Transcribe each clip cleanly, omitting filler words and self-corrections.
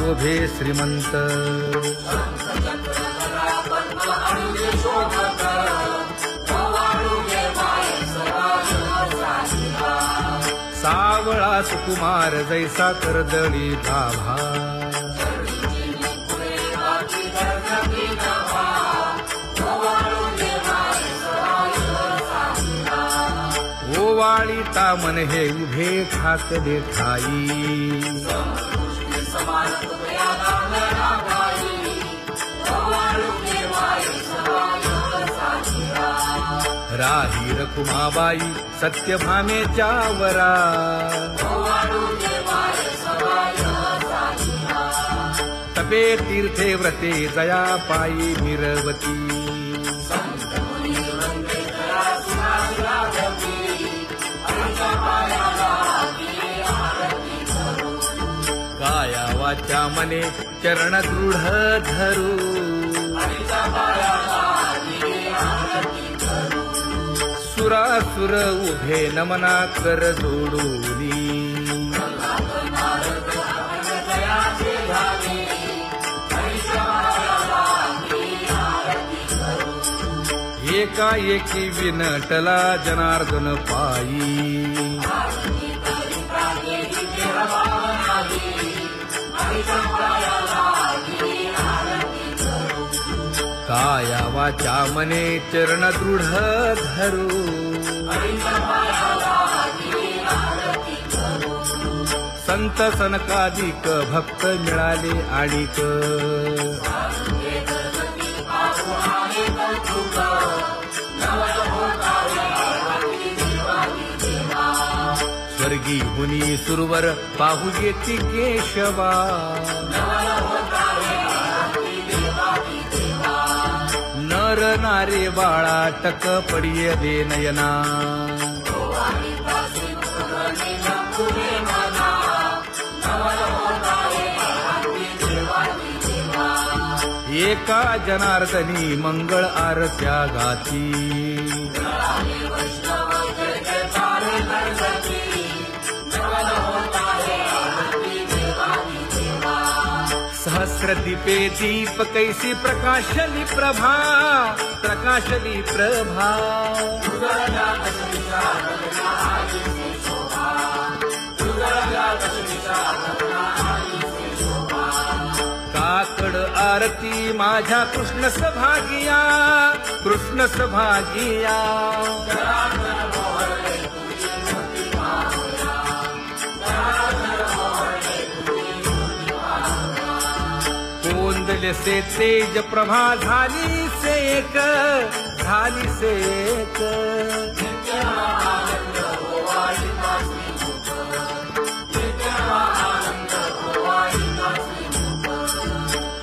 शोभे श्रीमंत सावळा सुकुमार जैसा कर्दळी गाभा ओवाळी तामन हे उभे ठाकले ठाई राही रखुमाबाई सत्यभामेच्या वरा तपे तीर्थे व्रते जया पायी मिरवती काया वाचा मने चरण दृढ धरू सुरासुर उभे नमना कर जोडूनी एकाएकी विनटला जनार्दन पायी काया वाचा मने चरण दृढ धरू संत सनकादिक भक्त मिळाले आणिक स्वर्गी मुनी सुरवर पाहू येती केशवा नर नारे बाळा टक पडिये दे नयना एका जनार्दनी मंगळ आरत्या गाती सहस्र दीपे दीप कैसी प्रकाशली प्रभा प्रकाशली प्रभा काकड आरती माझ्या कृष्ण सभागिया कृष्ण सभागिया कोंदले से तेज प्रभा झाली से एक झाली से एक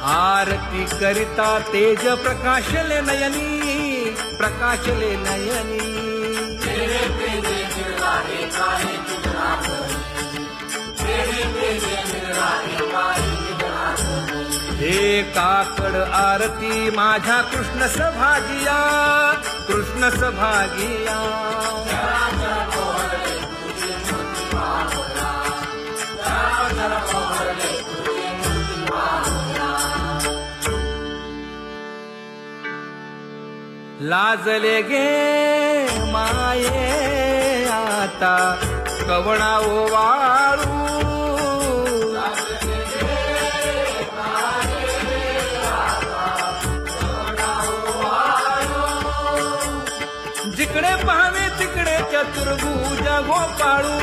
आरती करिता तेज प्रकाशले नयनी प्रकाशले नयनी हे काकड आरती माझ्या कृष्ण सभागिया कृष्ण सभागिया लाजले गे माये आता कवणा ओवाळू जिकडे पाहावे तिकडे चतुर्भुज गोपाळू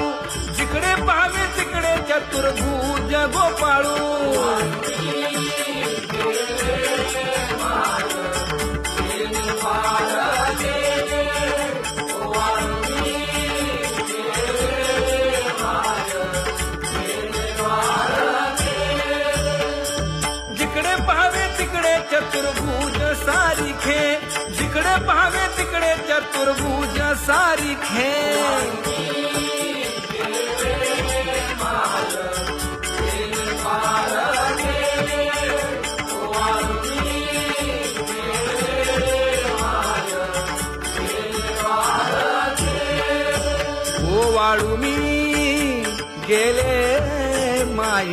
जिकडे पाहावे तिकडे चतुर्भुज गोपाळू जिकडे पाहावे तिकडे चतुर्भुज सारिखे जिकडे पाहावे तिकडे चतुर्भुज सारिखे ओवाळू मी गेले माय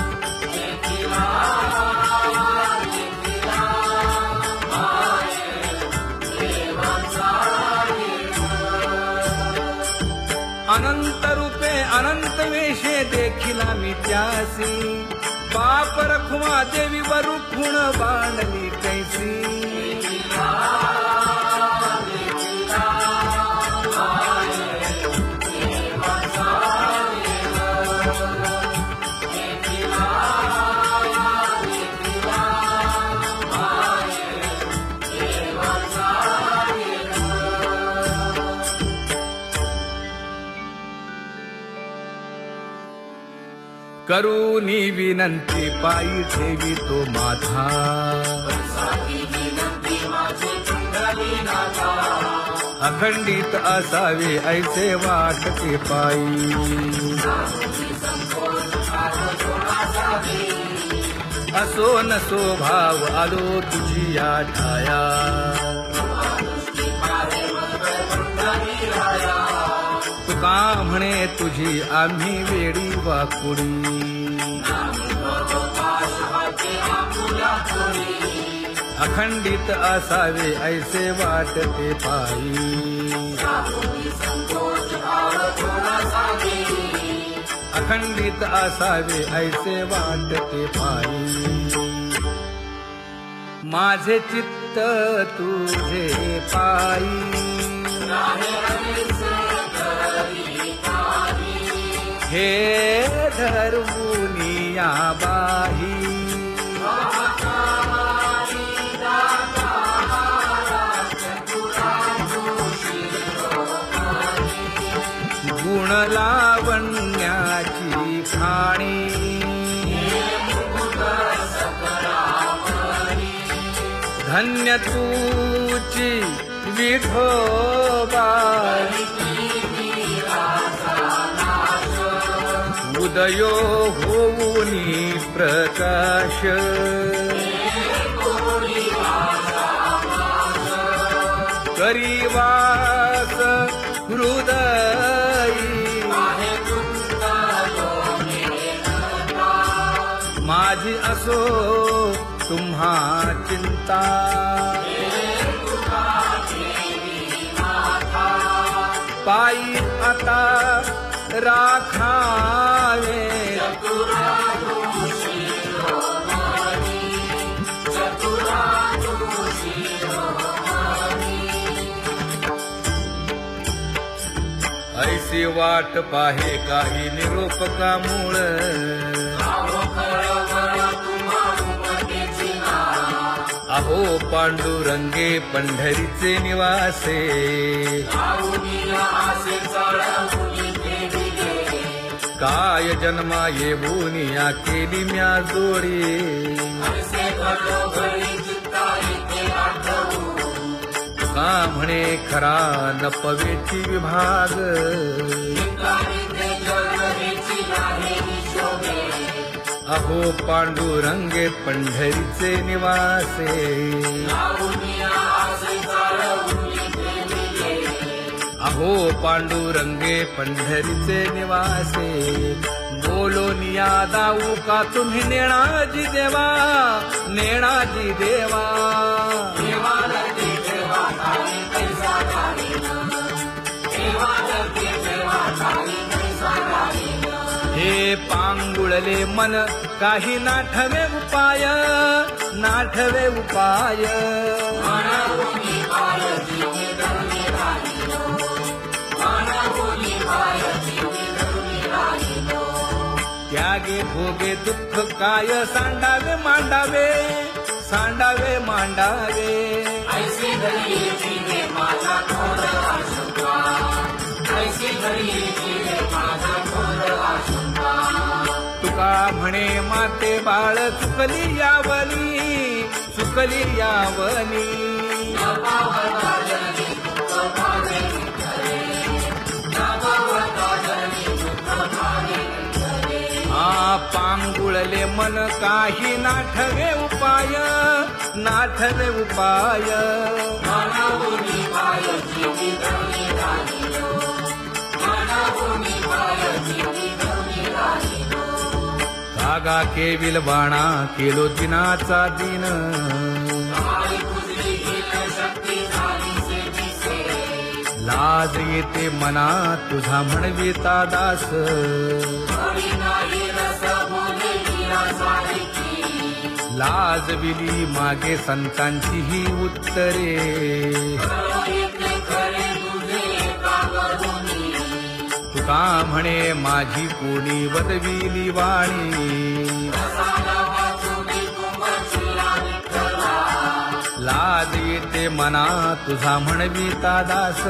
देखील मी त्यासी बाप रखुमा देवी वरु खुण बांधली कैसी करूनी विनंती पायी ठेवी तो माझा अखंडित असावे ऐसे वाटते पायी असो नसो भाव आलो तुझी या ठाया तुका म्हणे तुझी आम्ही वेडी वाकुडी अखंडित असावे ऐसे वाटते पायी अखंडित असावे ऐसे वाटते पायी माझे चित्त तुझे पायी हे धर्मुनिया बाही गुण लावण्याची खाणी धन्य तूची विठोबा उदयो होऊनी प्रकाश करीवास हृदयी माझी असो तुम्हा चिंता पायी आता राखावे ऐसी वाट पाहे काही निरोप का मूळ अहो पांडुरंगे पंढरीचे निवासे काय जन्मा येऊनिया केली म्या जोडी का म्हणे खरा नपवेची विभाग अहो पांडुरंगे पंढरीचे निवासे अहो पांडुरंगे पंढरीचे निवासे बोलोनिया दाऊ का तुम्ही नेणाजी देवा नेणाजी देवा हे पांगुळले मन काही नाठवे उपाय नाठवे उपाय त्यागे भोगे दुःख काय सांडावे मांडावे सांडावे मांडावे ऐसी घरी जीवे माझा थोर आशंका ऐसी घरी जीवे माझा थोर आशंका तुका म्हणे माते बाळ चुकली यावनी चुकली यावनी पांगुळले मन काही नाठवे उपाय नाठवे उपाय कागा केविल बाणा केलो दिनाचा दिन लाज येते मना तुझा म्हणविता दास लाजविली मागे संतांची ही उत्तरे तुका म्हणे माझी कोणी वदविली वाणी लाज येते मना तुझा म्हणविता दास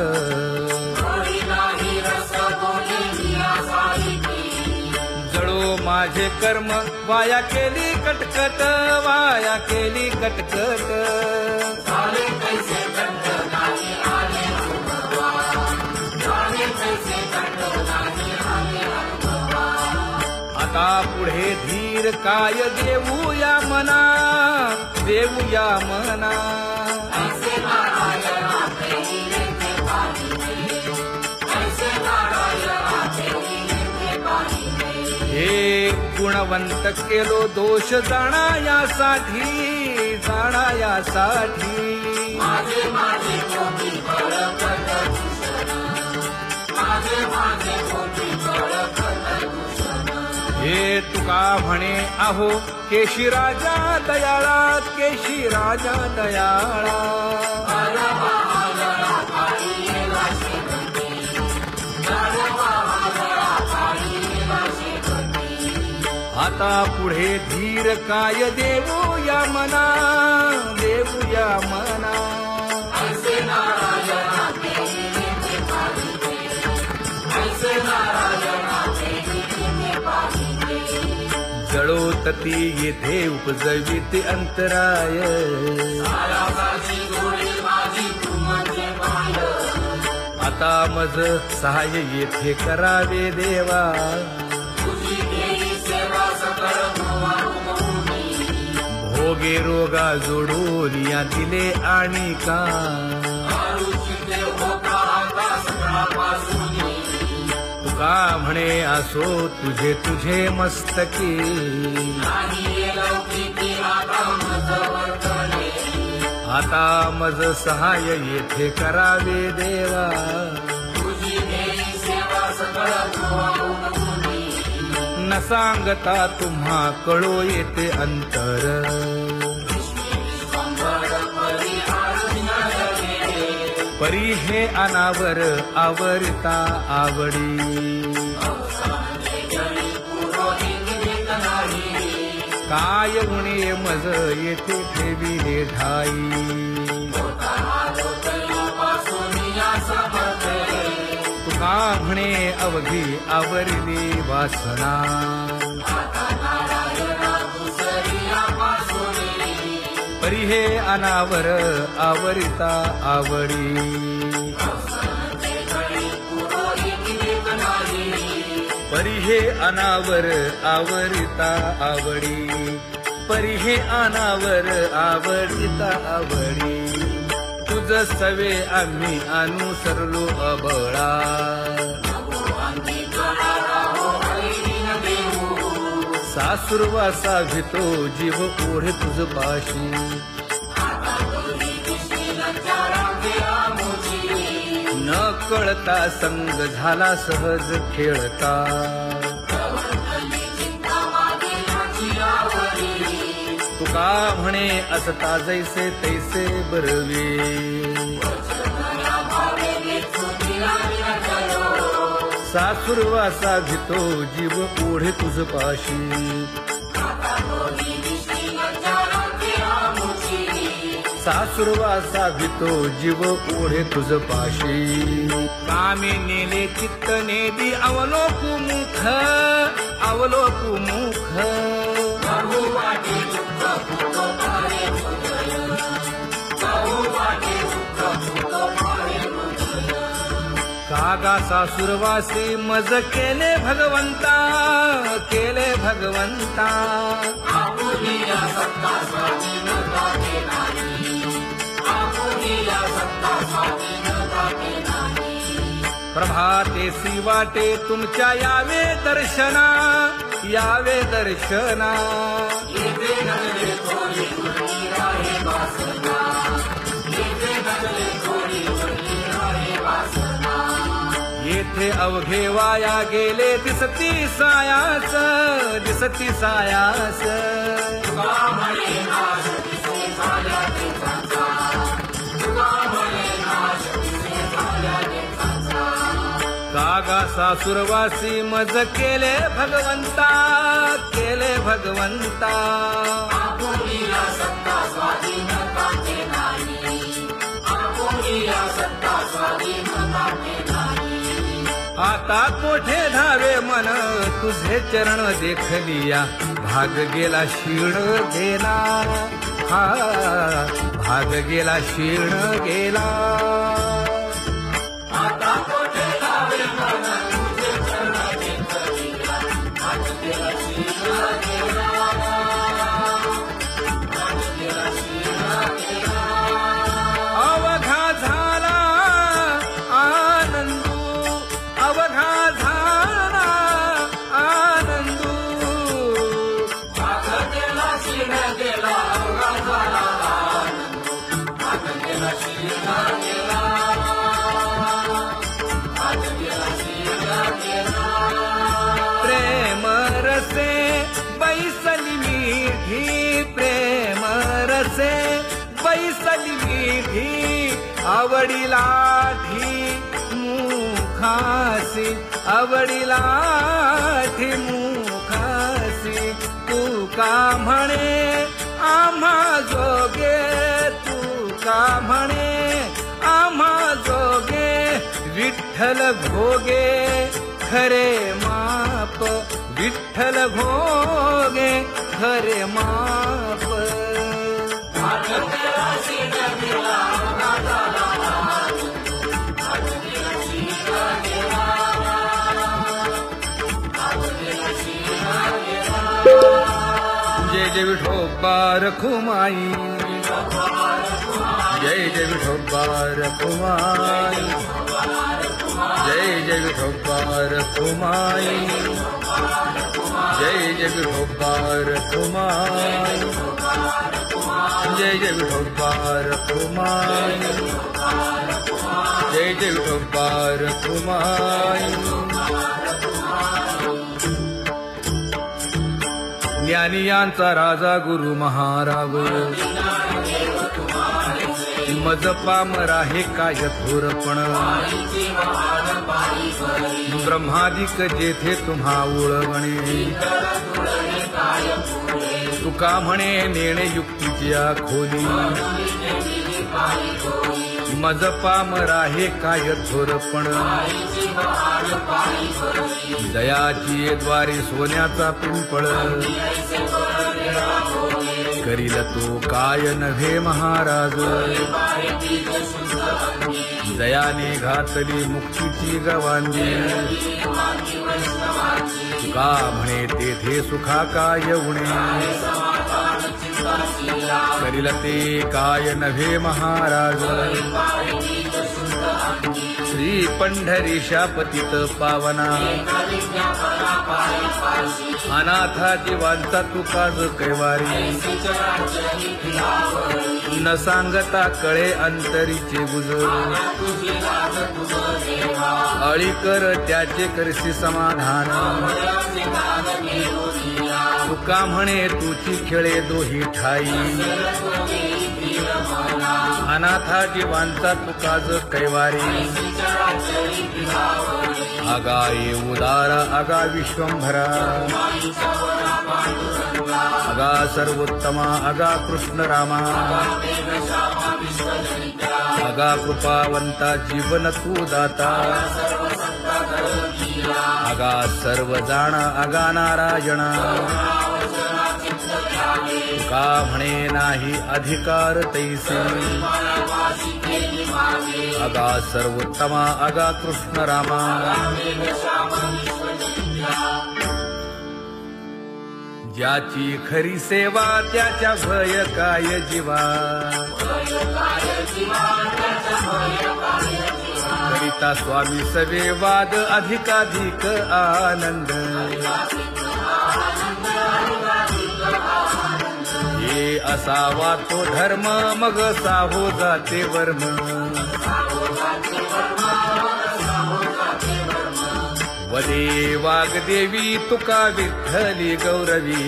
जळो माझे कर्म वाया केली कटकट वाया केली कटकट आता पुढे धीर काय देऊया मना देऊया मना हे गुणवंत केलो दोष जाणायासाठी हे तुका म्हणे आहो केशी राजा दयाळा केशी राजा दयाळा आता पुढे धीर काय देऊया मना देऊया मना जळोतती येथे उपजविते अंतराय आता मज सहाय्य येथे करावे देवा भोगे रोगा जोडून या दिले आणि का तुका म्हणे असो तुझे तुझे मस्तकी आता मज सहाय्य येथे करावे देवा न सांगता तुम्हा कळो येते अंतर परी हे अनावर आवरता आवडी काय उणे मज येथे ठेविले ठाई तुका म्हणे अवघी आवरली वासना परी हे अनावर आवरिता आवडी परी हे अनावर आवरिता आवडी परी हे अनावर आवडिता आवडी तुझ सवे आम्ही अनुसरलो अबळा सासुरवासा भितो जीव ओढे तुझ पाशी न कळता संग झाला सहज खेळता तुका म्हणे असता जैसे तैसे बरवे सासुरवासा भितो जीव ओढे तुझ पाशी सासुरवासा भितो जीव ओढे तुझ पाशी कामे नेले चित्त नेदी अवलोकु मुख अवलोकु मुख कागा सासुरवासी मज केले भगवंता प्रभातेसी वाटे तुमच्या यावे दर्शना कोठे अवघे वाया गेले दिसती सायास कागा सासुरवासी मज केले भगवंता आता कोठे धावे मन तुझे चरण देखलिया भाग गेला क्षीण गेला भाग गेला क्षीण गेला आता कोठे धावे मन तुझे चरण देखलिया भाग गेला क्षीण गेला अवघा झाला आनंदू अवघा झाला आनंदू भाग गेला क्षीण गेला अवघा झाला आनंदू भाग गेला क्षीण गेला भाग गेला क्षीण गेला प्रेम रसे बैसली मीठी प्रेम रसे बैसली मीठी आवडीला ठी मुखासी आवडीला ठी मुखासी तू का म्हणे आम्हा जोगे तू का म्हणे आम्हा जोगे विठ्ठल भोगे खरे माप विठ्ठल भोगे खरे माप जय जय विठोबा रखुमाई जय जय विठोबा रखुमाई जय जय विठोबा रखुमाई जय जय विठोबा रखुमाई जय जय विठोबा रखुमाई जय जय विठोबा रखुमाई ज्ञानियांचा राजा गुरु महाराज मज पामरा हे काय थोरपण ब्रह्मादिक जेथे तुम्हा उळवणे तुका म्हणे नेणे युक्तीची खोली मज पामरा हे काय थोरपण दयाची द्वारे सोन्याचा पिंपळ करील तो काय नव्हे महाराज दयाने घातली मुक्तीची गवांजी का म्हणे तेथे सुखा काय उणे करील ते काय नव्हे महाराज श्री पंढरीशा पतित पावना अनाथा जीवांचा तुकाज कैवारी न सांगता कळे अंतरीचे गुज अळी कर त्याचे करसी समाधान तुका म्हणे तुची खेळे दोही ठाई अनाथा जीवांचा तुकाज कैवारी आगा ये उदार आगा विश्वंभरा आगा सर्वोत्तमा आगा कृष्ण रामा आगा कृपावंता जीवन तू दाता आगा सर्व जाणा आगा नारायणा का म्हणे नाही अधिकार तैसे आगा सर्वोत्तमा आगा कृष्ण रामा ज्याची खरी सेवा त्याच्या भय काय जीवा करिता स्वामी सवे वाद अधिकाधिक आनंद हे असावा तो धर्म मग साहो जाते वर्म वदे वाग्देवी तुका विठ्ठली गौरवी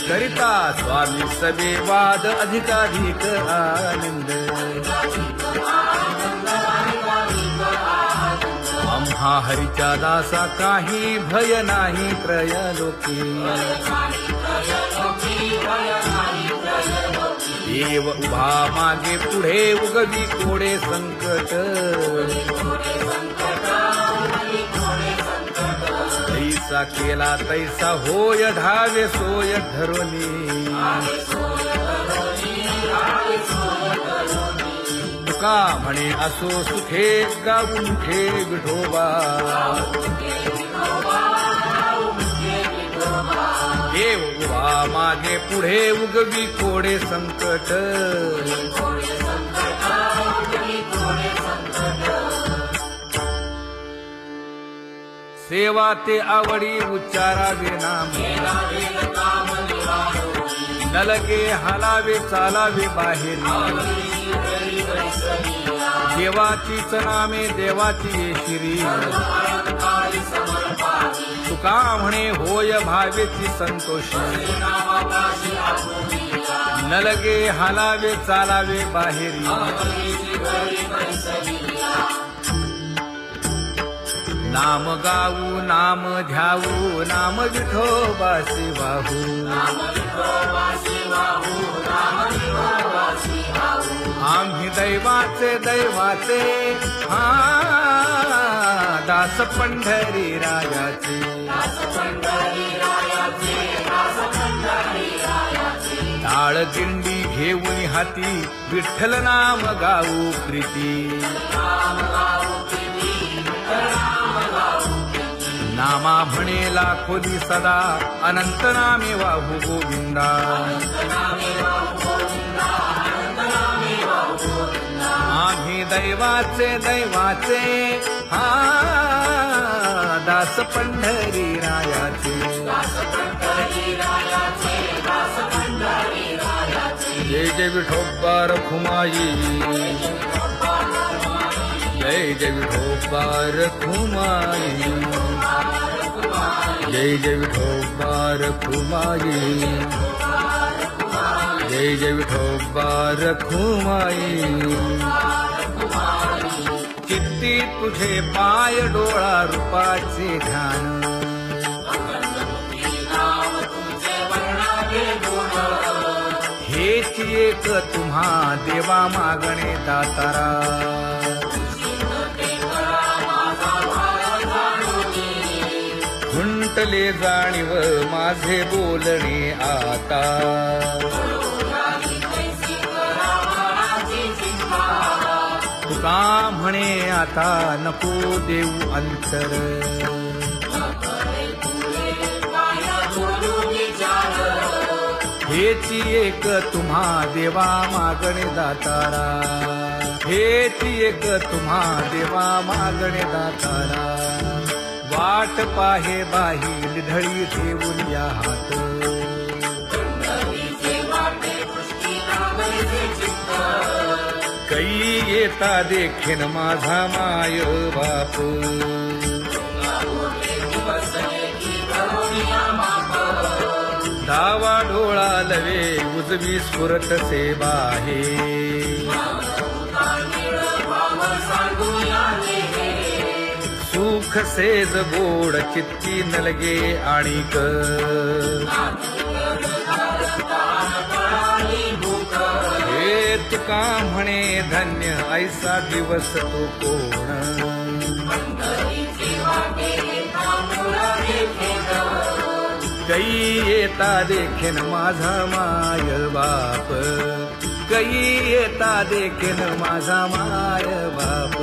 करिता स्वामी सबे वाद अधिकाधिक आनंद आम्हा हरीच्या दासा काही भय नाही त्रयलोकी देव उभा मागे पुढे उगवी कोडे संकट तैसा केला तैसा होय धावे सोय धरोनी तुका म्हणे असो सुखे गाऊन ठे विठोबा देव उभा मागे पुढे उगवी कोडे संकट सेवा ते आवडी उच्चारावे नाम नलगे हालावे चालावे बाहेरी देवाचीच नामे देवाची येशिरी तुका म्हणे होय भावेची संतोषी नलगे हालावे चालावे बाहेरी नाम गाऊ नाम ध्याऊ नाम विठोबासी वाहू आम्ही दैवाचे दैवाचे हा दास पंढरी रायाचे टाळ दिंडी घेऊन हाती विठ्ठल नाम गाऊ प्रीती नामा म्हणेला खोली सदा अनंत नामे वाहू गोविंदा आम्ही दैवाचे दैवाचे हा दास पंढरी रायाचे जय जय विठोबा रखुमाई जय जय विठोबा रखुमाई जय जय विठोबा रखुमाई जय जय विठोबा रखुमाई चित्ती तुझे पाय डोळा रूपाचे ध्यान हेच एक तुम्हा देवा मागणे दातारा खुंटले जाणीव माझे बोलणे आता तुका म्हणे आता नको देऊ अंतर हेची एक तुम्हा देवा मागणे दातारा हेची एक तुम्हा देवा मागणे दातारा वाट पाहे बाही ढळी ठेवून या हात कै येता देखेन माझा माय बाप डावा डोळा लवे उजवी स्फुरत से बाहे सुख सेज गोड चित्ती नलगे आणिक हे तुका म्हणे धन्य ऐसा दिवस तो कोण कै येता देखेन माझा माय बाप कै येता देखेन माझा माय बाप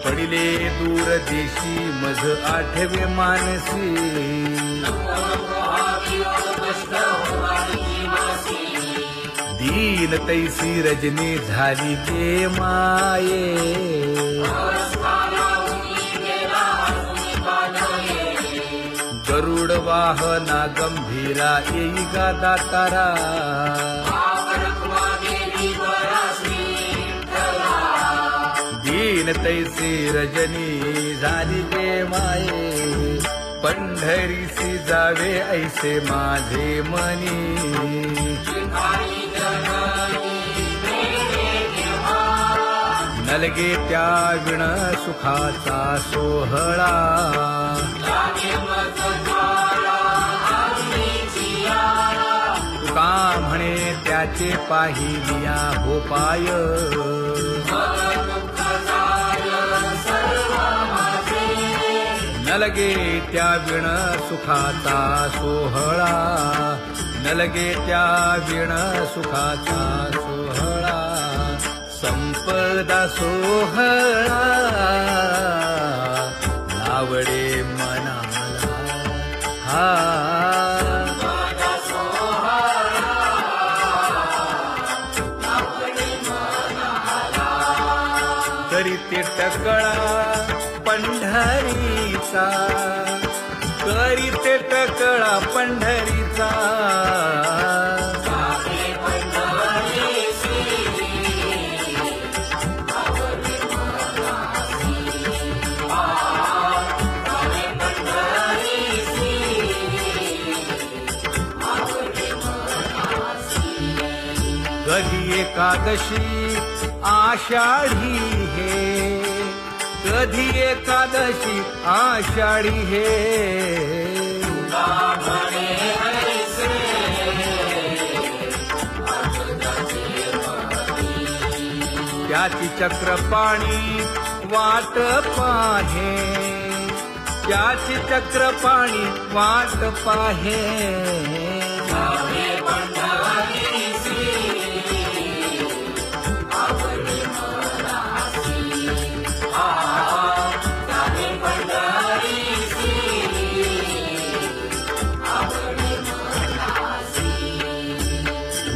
पडिले दूर देशी मज आठवे मानसी दीन तैसी रजनी झाली गे माये गरुड वाहना गंभीरा येई गा दातारा येईन तैसी रजनी झाली गे माये, पंढरीसी जावे ऐसे माझे मनी. नलगे त्या विण सुखाचा सोहळा, तुका म्हणे त्याचे पाहिलिया हो पाय. नलगे त्या विण सुखाचा सोहळा, नलगे त्या विण सुखाचा सोहळा. संपदा सोहळा लावडे मनाला हा. करीते टकळा पंढरीचा, करीते टकळा पंढरीचा. कधी एकादशी आषाढी हे, कधी एकादशी आषाढी हे. त्याची चक्रपाणी वाट पाहे, त्याची चक्रपाणी वाट पाहे.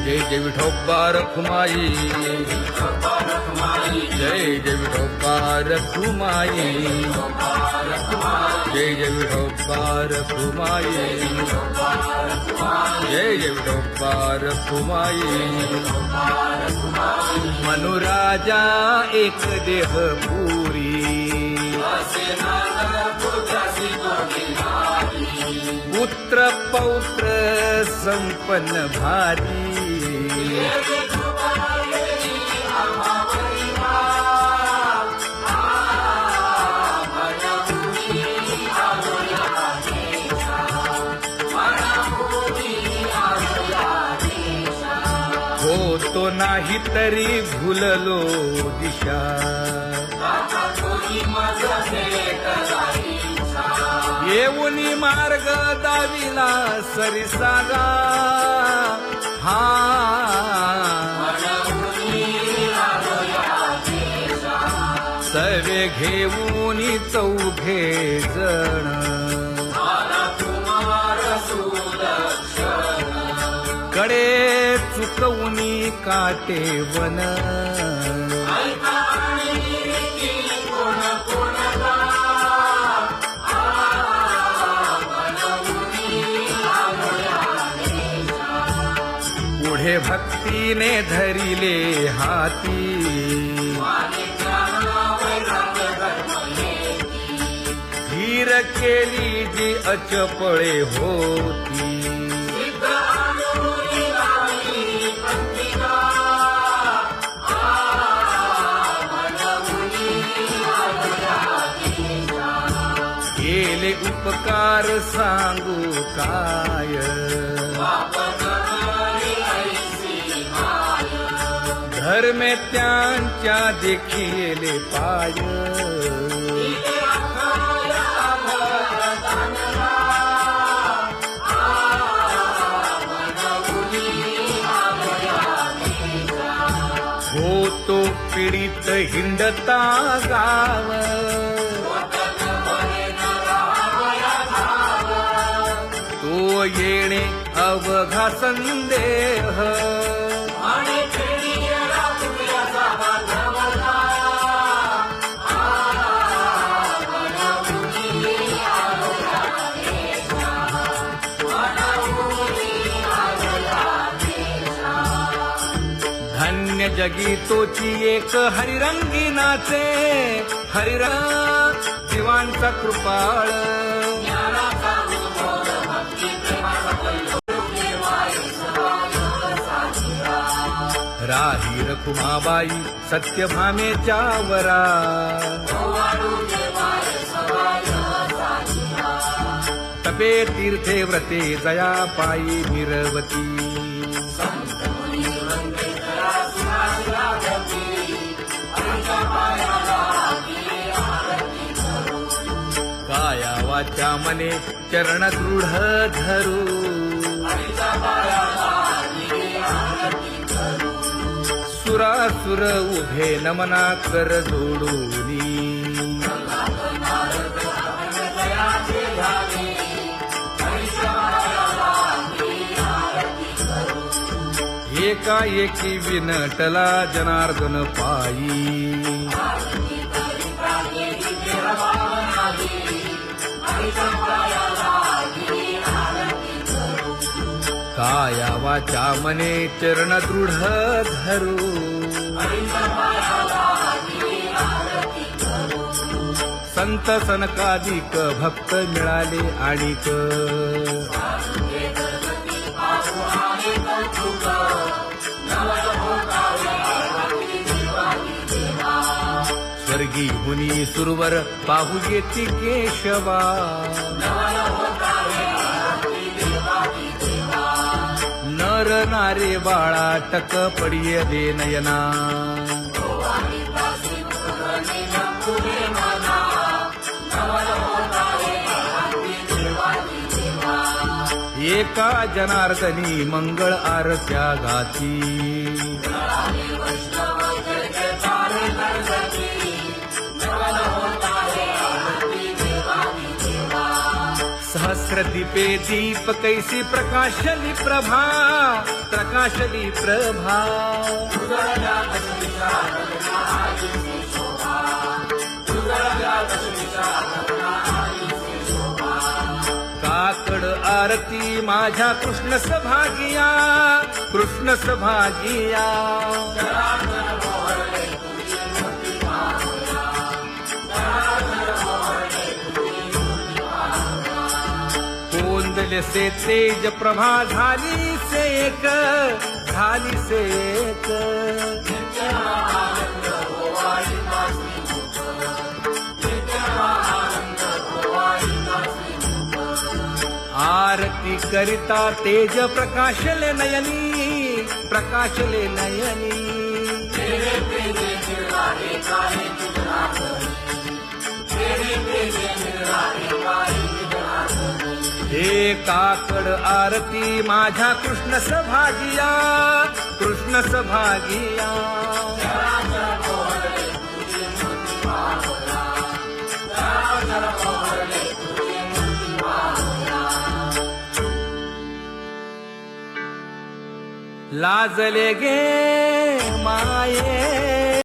जय जय विठोबा रखुमाई, जय जय विठोबा रखुमाई, जय जय विठोबा रखुमाई, जय जय विठोबा रखुमाई. मनुराजा एक देह पुरी, पुत्र पौत्र संपन्न भारी. होतो नाही तरी भुललो दिशा, येऊनी मार्ग दाविला सरिसागा हा. सवे घेऊनी चौघे जण, कडे चुकवूनी काटे वन. पुढे भक्तीने धरिले हाती, धीर केली जी अचपळे होती. केले उपकार सांगू काय, धर्मे त्यांच्या देखिले पाय. होतो पीडित हिंडता गाव, तो येणे अवघा संदेह. धन्य अन्य जगी तोची एक हरिरंगी नाचे, हरिरंग जीवांचा कृपाळ. राही रखुमाबाई सत्यभामेच्या वरा, तपे तीर्थे व्रते जया पायी निरवती. काया वाचा मने चरण दृढ धरू, सुरासुर उभे नमना कर जोडूनी. एकाएकी विनटला जनार्दन पायी, काया वाचा मने चरण दृढ धरू. संत सनकादिक भक्त मिळाले आणिक, स्वर्गी हुनी सुरवर पाहू येती केशवा. नर नारे बाळा टक पडिये दे नयना, एका जनार्दनी मंगळ आरत्या गाती. सहस्रदीपे दीप कैसी प्रकाशली प्रभा, प्रकाशली प्रभा. काकड आरती माझ्या कृष्ण सभागिया, कृष्ण सभागिया. कोंदले से तेज प्रभा झाली से एक, झाली से एक. आरती करिता तेज प्रकाशले नयनी, प्रकाशले नयनी. हे काकड आरती माझ्या कृष्ण सभागिया, कृष्ण सभागिया. लाजले गे माये